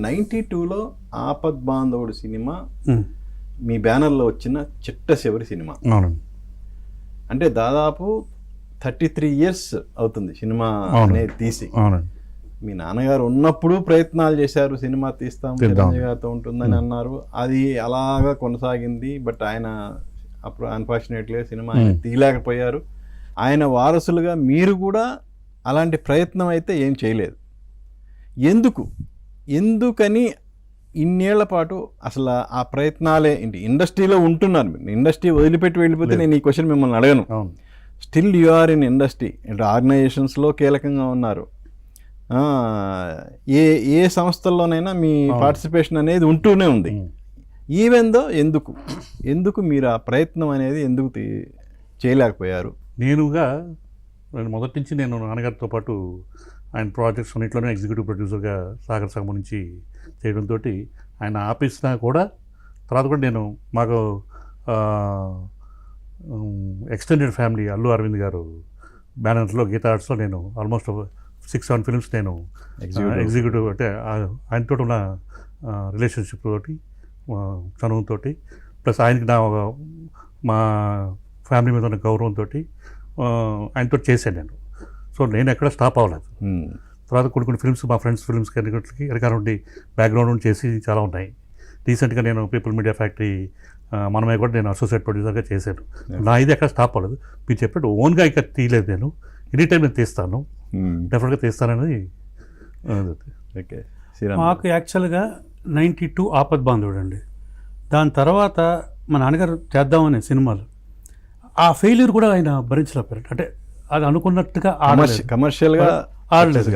92లో ఆపద్ బాంధవుడు సినిమా మీ బ్యానర్లో వచ్చిన చిట్ట చివరి సినిమా. అవునండి. అంటే దాదాపు 33 years అవుతుంది సినిమా అనేది తీసి. అవునండి. మీ నాన్నగారు ఉన్నప్పుడు ప్రయత్నాలు చేశారు, సినిమా తీస్తాం చిరంజీవి గారితో ఉంటుందని అన్నారు. అది అలాగా కొనసాగింది. బట్ ఆయన అప్పుడు అన్ఫార్చునేట్లీ సినిమా ఆయన తీయలేకపోయారు. ఆయన వారసులుగా మీరు కూడా అలాంటి ప్రయత్నం అయితే ఏం చేయలేదు. ఎందుకని ఇన్నేళ్ల పాటు అసలు ఆ ప్రయత్నాలే ఏంటి? ఇండస్ట్రీలో ఉంటున్నారు మీరు, ఇండస్ట్రీ వదిలిపెట్టి వెళ్ళిపోతే నేను ఈ క్వశ్చన్ మిమ్మల్ని అడగను. Still you are in industry, అంటే ఆర్గనైజేషన్స్లో కీలకంగా ఉన్నారు. ఏ సంస్థల్లోనైనా మీ పార్టిసిపేషన్ అనేది ఉంటూనే ఉంది. ఈవెన్ దో ఎందుకు మీరు ఆ ప్రయత్నం అనేది ఎందుకు చేయలేకపోయారు? నేను మొదటి నుంచి నేను నాన్నగారితో పాటు ఆయన ప్రాజెక్ట్స్ అన్నింటిలోనే ఎగ్జిక్యూటివ్ ప్రొడ్యూసర్గా సాగర్ సంగమం నుంచి చేయడంతో ఆయన ఆపేసినా కూడా తర్వాత కూడా నేను మాకు ఎక్స్టెండెడ్ ఫ్యామిలీ అల్లు అరవింద్ గారు బ్యానర్స్లో గీతా ఆర్ట్స్లో నేను ఆల్మోస్ట్ 6-7 ఫిల్మ్స్ నేను ఎగ్జిక్యూటివ్ అంటే ఆయనతో ఉన్న రిలేషన్షిప్ తోటి చనువుతో ప్లస్ ఆయనకి మా ఫ్యామిలీ మీద ఉన్న గౌరవంతో ఆయనతో చేశాను నేను. సో నేను ఎక్కడ స్టాప్ అవ్వలేదు. తర్వాత కొన్ని ఫిల్మ్స్ మా ఫ్రెండ్స్ ఫిల్మ్స్కి అన్నిటికి వెనకాల ఉండి బ్యాక్గ్రౌండ్ ఉండి చేసి చాలా ఉన్నాయి. రీసెంట్గా నేను పీపుల్ మీడియా ఫ్యాక్టరీ మనమే కూడా నేను అసోసియేట్ ప్రొడ్యూసర్గా చేశాను. నా ఇది ఎక్కడ స్టాప్ అవ్వలేదు. మీరు చెప్పినట్టు ఓన్గా ఇక్కడ తీయలేదు. నేను ఎనీ టైం నేను తీస్తాను, డెఫినెట్గా తీస్తానని. ఓకే. మాకు యాక్చువల్గా 92 ఆపద్ బాంధవుడు అండి. దాని తర్వాత మా నాన్నగారు చేద్దామనే సినిమాలు ఆ ఫెయిల్యూర్ కూడా ఆయన భరించలేకపోయారు. అంటే అది అనుకున్నట్టుగా కమర్షియల్గా ఆడలేదు.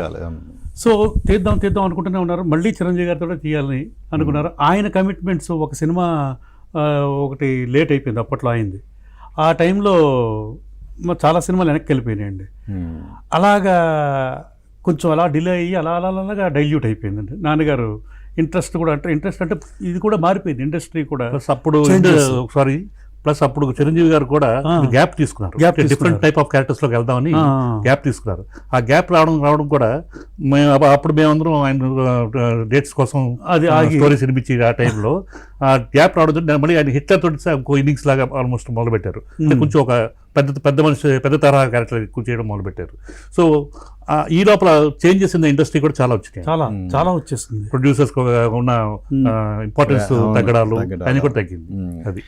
సో తీద్దాం అనుకుంటూనే ఉన్నారు. మళ్ళీ చిరంజీవి గారితో తీయాలని అనుకున్నారు. ఆయన కమిట్మెంట్స్ ఒక సినిమా ఒకటి లేట్ అయిపోయింది అప్పట్లో అయింది. ఆ టైంలో చాలా సినిమాలు వెనక్కి వెళ్ళిపోయినాయండి. అలాగా కొంచెం అలా డిలే అయ్యి అలాగా డైల్యూట్ అయిపోయిందండి. నాన్నగారు ఇంట్రెస్ట్ అంటే ఇది కూడా మారిపోయింది ఇండస్ట్రీ కూడా. ప్లస్ అప్పుడు చిరంజీవి గారు కూడా గ్యాప్ తీసుకున్నారు. డిఫరెంట్ టైప్ ఆఫ్ క్యారెక్టర్స్లోకి వెళ్దామని గ్యాప్ తీసుకున్నారు. ఆ గ్యాప్ రావడం కూడా అప్పుడు మేమందరం ఆయన డేట్స్ కోసం స్టోరీస్ వినిపించి ఆ టైంలో ఆ గ్యాప్ రావడం మళ్ళీ ఆయన హిట్లర్ తోటి ఇంకో ఇన్నింగ్స్ లాగా ఆల్మోస్ట్ మొదలుపెట్టారు. కొంచెం ఒక పెద్ద మనిషి పెద్ద తరహా క్యారెక్టర్ ఎక్కువ చేయడం మొదలుపెట్టారు. సో ఈ లోపల చేంజెస్ ఇన్ ద ఇండస్ట్రీ కూడా చాలా వచ్చినాయి. చాలా వచ్చేసింది. ప్రొడ్యూసర్స్ ఉన్న ఇంపార్టెన్స్ తగ్గడాలు అన్ని కూడా తగ్గింది. అది